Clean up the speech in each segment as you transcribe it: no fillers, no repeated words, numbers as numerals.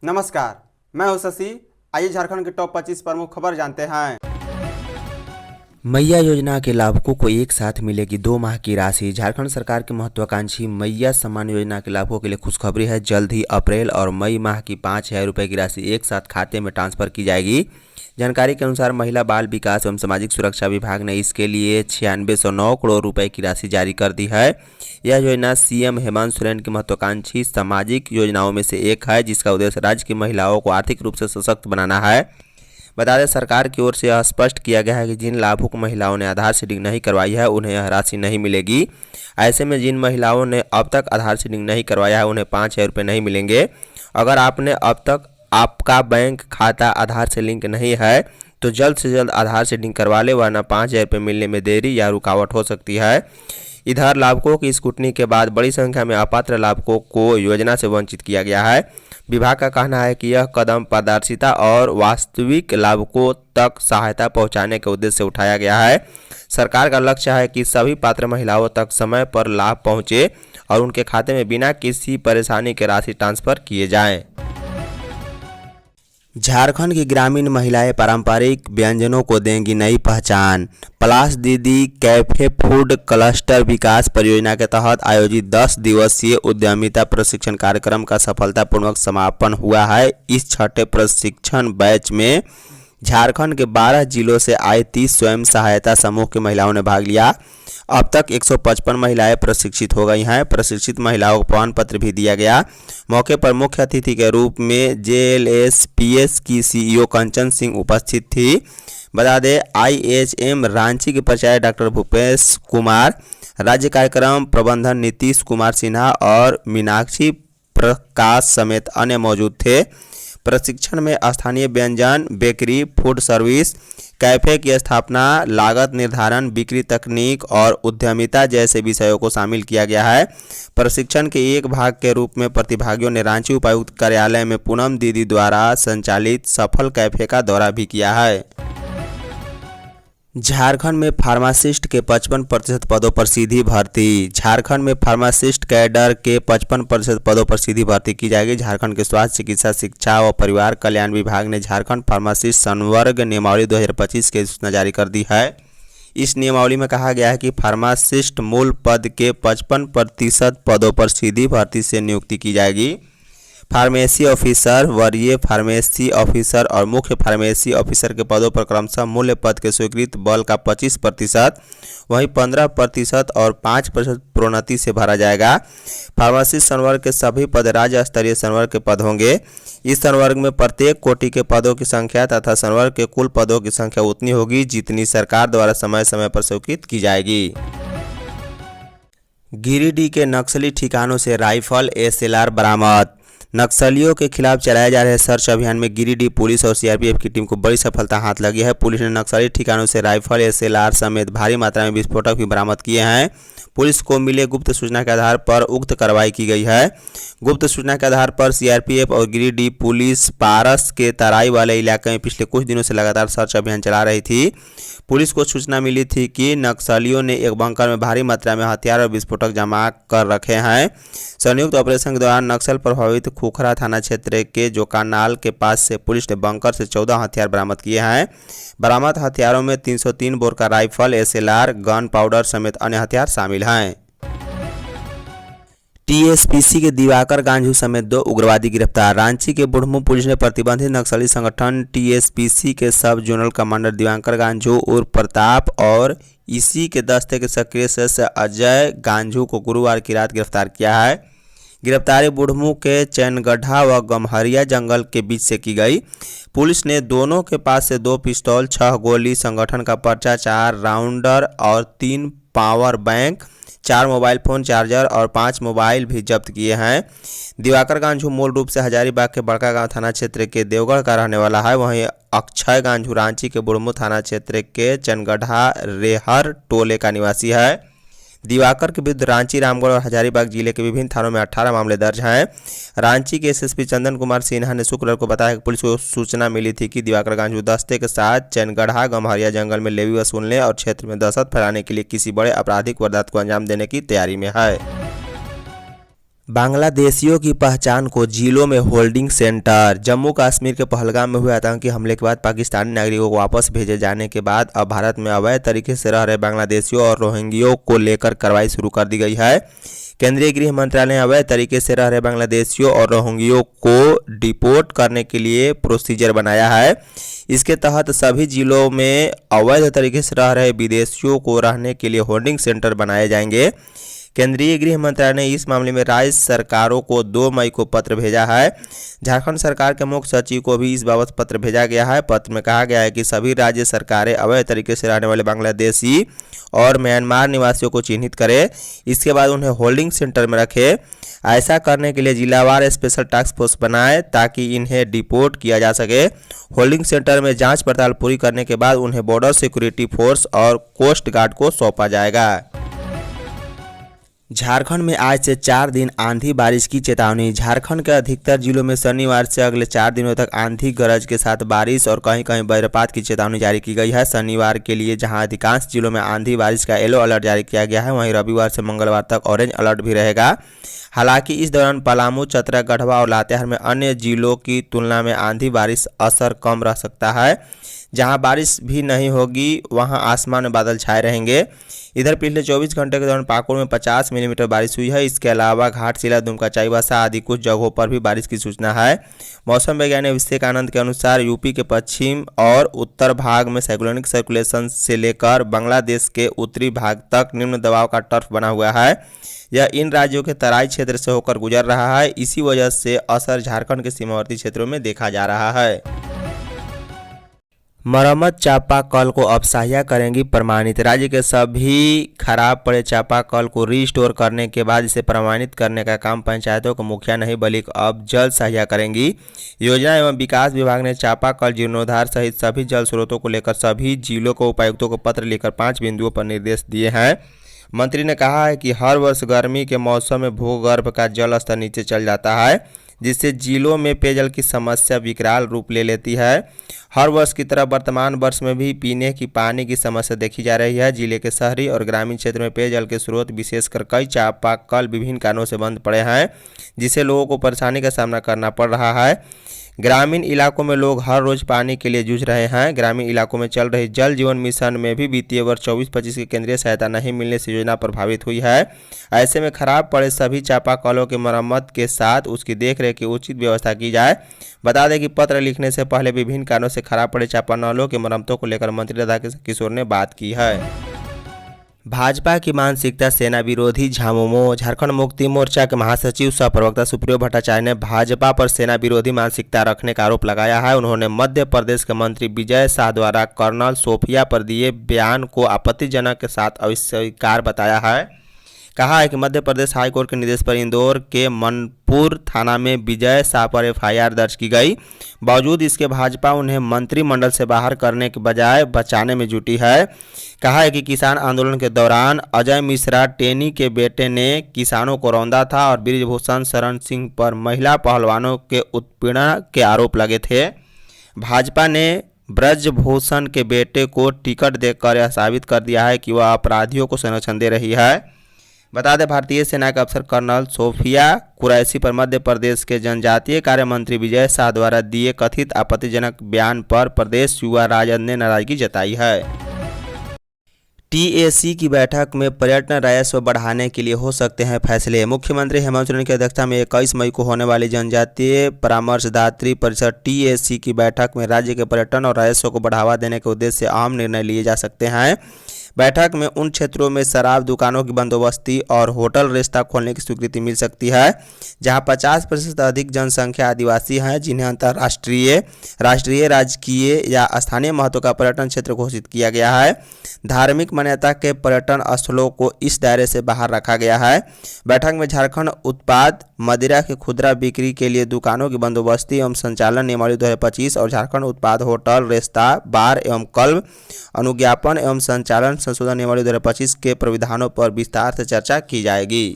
नमस्कार, मैं हूं शशि। आइए झारखंड के टॉप 25 प्रमुख खबर जानते हैं। मैया योजना के लाभुकों को एक साथ मिलेगी 2 माह की राशि। झारखंड सरकार की महत्वाकांक्षी मैया सम्मान योजना के लाभुकों के लिए खुशखबरी है। जल्द ही अप्रैल और मई माह की 5,000 रुपये की राशि एक साथ खाते में ट्रांसफर की जाएगी। जानकारी के अनुसार महिला बाल विकास एवं सामाजिक सुरक्षा विभाग ने इसके लिए 9609 करोड़ रुपए की राशि जारी कर दी है। यह योजना सीएम हेमंत सोरेन की महत्वाकांक्षी सामाजिक योजनाओं में से एक है, जिसका उद्देश्य राज्य की महिलाओं को आर्थिक रूप से सशक्त बनाना है। बता दें, सरकार की ओर से यह स्पष्ट किया गया है कि जिन लाभुक महिलाओं ने आधार सीडिंग नहीं करवाई है उन्हें यह राशि नहीं मिलेगी। ऐसे में जिन महिलाओं ने अब तक आधार सीडिंग नहीं करवाया है उन्हें 5,000 रुपये नहीं मिलेंगे। अगर आपने अब तक आपका बैंक खाता आधार से लिंक नहीं है तो जल्द से जल्द आधार सीडिंग करवा ले, वरना 5,000 रुपये मिलने में देरी या रुकावट हो सकती है। इधर लाभुकों की स्क्रूटनी के बाद बड़ी संख्या में अपात्र लाभुकों को योजना से वंचित किया गया है। विभाग का कहना है कि यह कदम पारदर्शिता और वास्तविक लाभुकों तक सहायता पहुंचाने के उद्देश्य से उठाया गया है। सरकार का लक्ष्य है कि सभी पात्र महिलाओं तक समय पर लाभ पहुंचे और उनके खाते में बिना किसी परेशानी के राशि ट्रांसफर किए जाएं। झारखंड की ग्रामीण महिलाएं पारंपरिक व्यंजनों को देंगी नई पहचान। पलाश दीदी कैफे फूड क्लस्टर विकास परियोजना के तहत आयोजित 10 दिवसीय उद्यमिता प्रशिक्षण कार्यक्रम का सफलतापूर्वक समापन हुआ है। इस छठे प्रशिक्षण बैच में झारखंड के 12 जिलों से आए 30 स्वयं सहायता समूह की महिलाओं ने भाग लिया। अब तक 155 महिलाएं प्रशिक्षित हो गई हैं। प्रशिक्षित महिलाओं को प्रमाण पत्र भी दिया गया। मौके पर मुख्य अतिथि के रूप में JLSPS की CEO कंचन सिंह उपस्थित थी। बता दें, IHM रांची के प्राचार्य डॉक्टर भूपेश कुमार, राज्य कार्यक्रम प्रबंधन नीतीश कुमार सिन्हा और मीनाक्षी प्रकाश समेत अन्य मौजूद थे। प्रशिक्षण में स्थानीय व्यंजन, बेकरी, फूड सर्विस, कैफे की स्थापना, लागत निर्धारण, बिक्री तकनीक और उद्यमिता जैसे विषयों को शामिल किया गया है। प्रशिक्षण के एक भाग के रूप में प्रतिभागियों ने रांची उपायुक्त कार्यालय में पूनम दीदी द्वारा संचालित सफल कैफे का दौरा भी किया है। झारखंड में फार्मासिस्ट के 55% पदों पर सीधी भर्ती। झारखंड में फार्मासिस्ट कैडर के 55% पदों पर सीधी भर्ती की जाएगी। झारखंड के स्वास्थ्य, चिकित्सा, शिक्षा व परिवार कल्याण विभाग ने झारखंड फार्मासिस्ट संवर्ग नियमावली 2025 की सूचना जारी कर दी है। इस नियमावली में कहा गया है कि फार्मासिस्ट मूल पद के 55% पदों पर सीधी भर्ती से नियुक्ति की जाएगी। फार्मेसी ऑफिसर, वरीय फार्मेसी ऑफिसर और मुख्य फार्मेसी ऑफिसर के पदों पर क्रमशः मूल्य पद के स्वीकृत बल का 25%, वहीं 15% और 5% प्रोन्नति से भरा जाएगा। फार्मेसी संवर्ग के सभी पद राज्य स्तरीय संवर्ग के पद होंगे। इस संवर्ग में प्रत्येक कोटि के पदों की संख्या तथा संवर्ग के कुल पदों की संख्या उतनी होगी जितनी सरकार द्वारा समय समय पर स्वीकृत की जाएगी। गिरिडीह के नक्सली ठिकानों से राइफल SLR बरामद। नक्सलियों के खिलाफ चलाए जा रहे सर्च अभियान में गिरिडीह पुलिस और CRPF की टीम को बड़ी सफलता हाथ लगी है। पुलिस ने नक्सली ठिकानों से राइफल, SLR समेत भारी मात्रा में विस्फोटक भी बरामद किए हैं। पुलिस को मिले गुप्त सूचना के आधार पर उक्त कार्रवाई की गई है। गुप्त सूचना के आधार पर CRPF और गिरिडीह पुलिस पारस के तराई वाले इलाके में पिछले कुछ दिनों से लगातार सर्च अभियान चला रही थी। पुलिस को सूचना मिली थी कि नक्सलियों ने एक बंकर में भारी मात्रा में हथियार और विस्फोटक जमा कर रखे हैं। संयुक्त ऑपरेशन के दौरान नक्सल प्रभावित खुखरा थाना क्षेत्र के जोकानाल के पास से पुलिस ने बंकर से 14 हथियार बरामद किए हैं। बरामद हथियारों में 303 बोर का राइफल, SLR, गन पाउडर समेत अन्य हथियार शामिल हैं। TSPC के दिवाकर गांझू समेत 2 उग्रवादी गिरफ्तार। रांची के बुढ़मू पुलिस ने प्रतिबंधित नक्सली संगठन TSPC के सब जोनल कमांडर दिवाकर गांझू उर्फ प्रताप और इसी के दस्ते के सक्रिय सदस्य अजय गांझू को गुरुवार की रात गिरफ्तार किया है। गिरफ्तारी बुढ़मू के चैनगढ़ा व गम्हरिया जंगल के बीच से की गई। पुलिस ने दोनों के पास से 2 पिस्तौल, 6 गोली, संगठन का पर्चा, 4 राउंडर और 3 power bank, 4 mobile phone, charger और 5 मोबाइल भी जब्त किए हैं। दिवाकर गांझू मूल रूप से हजारीबाग के बड़का गांव थाना क्षेत्र के देवगढ़ का रहने वाला है। वहीं अक्षय गांझू रांची के बुढ़मू थाना क्षेत्र के चनगढ़ा रेहर टोले का निवासी है। दिवाकर के विरुद्ध रांची, रामगढ़ और हजारीबाग जिले के विभिन्न थानों में 18 मामले दर्ज हैं। रांची के SSP चंदन कुमार सिन्हा ने शुक्रवार को बताया कि पुलिस को सूचना मिली थी कि दिवाकर गांझू दस्ते के साथ चैनगढ़ा गम्हरिया जंगल में लेवी वसूलने और क्षेत्र में दहशत फैलाने के लिए किसी बड़े आपराधिक वारदात को अंजाम देने की तैयारी में है। बांग्लादेशियों की पहचान को जिलों में होल्डिंग सेंटर। जम्मू कश्मीर के पहलगाम में हुए आतंकी हमले के बाद पाकिस्तानी नागरिकों को वापस भेजे जाने के बाद अब भारत में अवैध तरीके से रह रहे बांग्लादेशियों और रोहिंग्यों को लेकर कार्रवाई शुरू कर दी गई है। केंद्रीय गृह मंत्रालय ने अवैध तरीके से रह रहे बांग्लादेशियों और रोहिंग्यों को डिपोर्ट करने के लिए प्रोसीजर बनाया है। इसके तहत सभी जिलों में अवैध तरीके से रह रहे विदेशियों को रहने के लिए होल्डिंग सेंटर बनाए जाएंगे। केंद्रीय गृह मंत्रालय ने इस मामले में राज्य सरकारों को 2 मई को पत्र भेजा है। झारखंड सरकार के मुख्य सचिव को भी इस बाबत पत्र भेजा गया है। पत्र में कहा गया है कि सभी राज्य सरकारें अवैध तरीके से रहने वाले बांग्लादेशी और म्यांमार निवासियों को चिन्हित करें, इसके बाद उन्हें होल्डिंग सेंटर में रखें। ऐसा करने के लिए जिलावार स्पेशल टास्क फोर्स बनाएं ताकि इन्हें डिपोर्ट किया जा सके। होल्डिंग सेंटर में जांच पड़ताल पूरी करने के बाद उन्हें बॉर्डर सिक्योरिटी फोर्स और कोस्ट गार्ड को सौंपा जाएगा। झारखंड में आज से 4 दिन आंधी बारिश की चेतावनी। झारखंड के अधिकतर जिलों में शनिवार से अगले 4 दिनों तक आंधी गरज के साथ बारिश और कहीं कहीं वज्रपात की चेतावनी जारी की गई है। शनिवार के लिए जहां अधिकांश जिलों में आंधी बारिश का येलो अलर्ट जारी किया गया है, वहीं रविवार से मंगलवार तक ऑरेंज अलर्ट भी रहेगा। हालांकि इस दौरान पलामू, चतरा, गढ़वा और लातेहार में अन्य जिलों की तुलना में आंधी बारिश असर कम रह सकता है। जहां बारिश भी नहीं होगी वहां आसमान में बादल छाए रहेंगे। इधर पिछले 24 घंटे के दौरान पाकुड़ में 50 मिलीमीटर बारिश हुई है। इसके अलावा घाटशिला, दुमका, चाईबासा आदि कुछ जगहों पर भी बारिश की सूचना है। मौसम वैज्ञानिक अभिषेक आनंद के अनुसार यूपी के पश्चिम और उत्तर भाग में साइक्लोनिक सर्कुलेशन से लेकर बांग्लादेश के उत्तरी भाग तक निम्न दबाव का टर्फ बना हुआ है। यह इन राज्यों के तराई क्षेत्र से होकर गुजर रहा है। इसी वजह से असर झारखंड के सीमावर्ती क्षेत्रों में देखा जा रहा है। मरम्मत चापाकल को अब सहायता करेंगी प्रमाणित। राज्य के सभी खराब पड़े चापाकल को रीस्टोर करने के बाद इसे प्रमाणित करने का काम पंचायतों को मुखिया नहीं बल्कि अब जल सहायता करेंगी। योजना एवं विकास विभाग ने चापाकल, जीर्णोद्धार सहित सभी जल स्रोतों को लेकर सभी जिलों को उपायुक्तों को पत्र लिखकर 5 बिंदुओं पर निर्देश दिए हैं। मंत्री ने कहा है कि हर वर्ष गर्मी के मौसम में भूगर्भ का जल स्तर नीचे चल जाता है, जिससे जिलों में पेयजल की समस्या विकराल रूप ले लेती है। हर वर्ष की तरह वर्तमान वर्ष में भी पीने की पानी की समस्या देखी जा रही है। जिले के शहरी और ग्रामीण क्षेत्र में पेयजल के स्रोत विशेषकर कई चापाकल विभिन्न कारणों से बंद पड़े हैं, जिससे लोगों को परेशानी का सामना करना पड़ रहा है। ग्रामीण इलाकों में लोग हर रोज पानी के लिए जूझ रहे हैं। ग्रामीण इलाकों में चल रही जल जीवन मिशन में भी वित्तीय वर्ष 24-25 की केंद्रीय सहायता नहीं मिलने से योजना प्रभावित हुई है। ऐसे में खराब पड़े सभी चापाकलों की मरम्मत के साथ उसकी देखरेख की उचित व्यवस्था की जाए। बता दें कि पत्र लिखने से पहले विभिन्न कारणों से खराब पड़े चापानलों की मरम्मतों को लेकर मंत्री राधाकिशोर ने बात की है। भाजपा की मानसिकता सेना विरोधी झामुमो। झारखंड मुक्ति मोर्चा के महासचिव सह प्रवक्ता सुप्रियो भट्टाचार्य ने भाजपा पर सेना विरोधी मानसिकता रखने का आरोप लगाया है। उन्होंने मध्य प्रदेश के मंत्री विजय शाह द्वारा कर्नल सोफिया पर दिए बयान को आपत्तिजनक के साथ अस्वीकार बताया है। कहा है कि मध्य प्रदेश हाईकोर्ट के निर्देश पर इंदौर के मनपुर थाना में विजय शाह पर एफआईआर दर्ज की गई। बावजूद इसके भाजपा उन्हें मंत्रिमंडल से बाहर करने के बजाय बचाने में जुटी है। कहा है कि किसान आंदोलन के दौरान अजय मिश्रा टेनी के बेटे ने किसानों को रौंदा था और बृजभूषण शरण सिंह पर महिला पहलवानों के उत्पीड़न के आरोप लगे थे। भाजपा ने ब्रजभूषण के बेटे को टिकट देकर यह साबित कर दिया है कि वह अपराधियों को संरक्षण दे रही है। बता दें, भारतीय सेना के अफसर कर्नल सोफिया कुरैशी पर मध्य प्रदेश के जनजातीय कार्य मंत्री विजय शाह द्वारा दिए कथित आपत्तिजनक बयान पर प्रदेश युवा राजद ने नाराजगी जताई है। टीएसी की बैठक में पर्यटन राजस्व बढ़ाने के लिए हो सकते हैं फैसले। मुख्यमंत्री हेमंत सोरेन की अध्यक्षता में 21 मई को होने वाली जनजातीय परामर्शदात्री परिषद टीएसी की बैठक में राज्य के पर्यटन और राजस्व को बढ़ावा देने के उद्देश्य से अहम निर्णय लिए जा सकते हैं। बैठक में उन क्षेत्रों में शराब दुकानों की बंदोबस्ती और होटल रेस्ता खोलने की स्वीकृति मिल सकती है जहां 50% अधिक जनसंख्या आदिवासी हैं, जिन्हें अंतर्राष्ट्रीय, राष्ट्रीय, राजकीय या स्थानीय महत्व का पर्यटन क्षेत्र घोषित किया गया है। धार्मिक मान्यता के पर्यटन स्थलों को इस दायरे से बाहर रखा गया है। बैठक में झारखंड उत्पाद मदिरा की खुदरा बिक्री के लिए दुकानों की बंदोबस्ती एवं संचालन नियमावली 2025 और झारखंड उत्पाद होटल, रेस्ता, बार एवं क्लब अनुज्ञापन एवं संचालन संशोधन नियमावली 2025 के प्रावधानों पर विस्तार से चर्चा की जाएगी।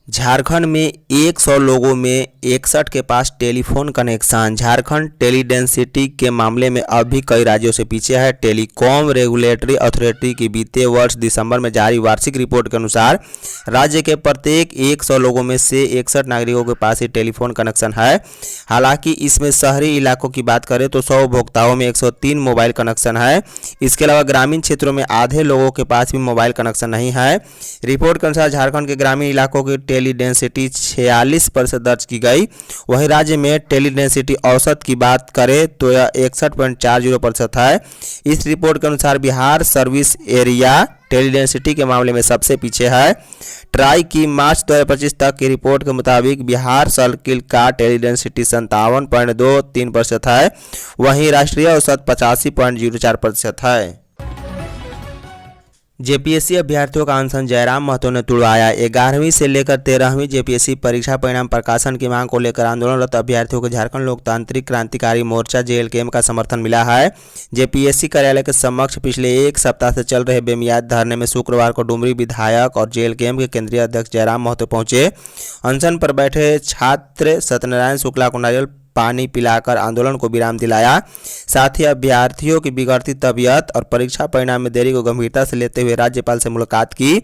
झारखंड में 100 लोगों में 61 के पास टेलीफोन कनेक्शन। झारखंड टेलीडेंसिटी के मामले में अब भी कई राज्यों से पीछे है। टेलीकॉम रेगुलेटरी अथॉरिटी की बीते वर्ष दिसंबर में जारी वार्षिक रिपोर्ट के अनुसार राज्य के प्रत्येक 100 लोगों में से 61 नागरिकों के पास ही टेलीफोन कनेक्शन है। हालांकि इसमें शहरी इलाकों की बात करें तो 100 उपभोक्ताओं में 103 मोबाइल कनेक्शन है। इसके अलावा ग्रामीण क्षेत्रों में आधे लोगों के पास भी मोबाइल कनेक्शन नहीं है। रिपोर्ट के अनुसार झारखंड के ग्रामीण इलाकों की टेली डेंसिटी 46% दर्ज की गई। वहीं राज्य में टेली डेंसिटी औसत की बात करें तो यह 61.40% है। इस रिपोर्ट के अनुसार Bihar service area teledensity के मामले में सबसे पीछे है। ट्राई की मार्च 2025 तक की रिपोर्ट के मुताबिक बिहार सर्किल का टेली डेंसिटी 57.23% है। वहीं राष्ट्रीय औसत 85.04% है। जेपीएससी अभ्यर्थियों का अनशन जयराम महतो ने तुड़वाया। 11वीं से लेकर 13वीं जेपीएससी परीक्षा परिणाम प्रकाशन की मांग को लेकर आंदोलनरत अभ्यर्थियों को झारखंड लोकतांत्रिक क्रांतिकारी मोर्चा जेएलकेएम का समर्थन मिला है। जेपीएससी कार्यालय के समक्ष पिछले एक सप्ताह से चल रहे बेमियाद धरने में शुक्रवार को डुमरी विधायक और जेएलकेएम के केंद्रीय अध्यक्ष जयराम महतो पहुंचे। अनशन पर बैठे छात्र सत्यनारायण शुक्ला को नारियल पानी पिलाकर आंदोलन को विराम दिलाया। साथ ही अभ्यर्थियों की बिगड़ती तबीयत और परीक्षा परिणाम में देरी को गंभीरता से लेते हुए राज्यपाल से मुलाकात की।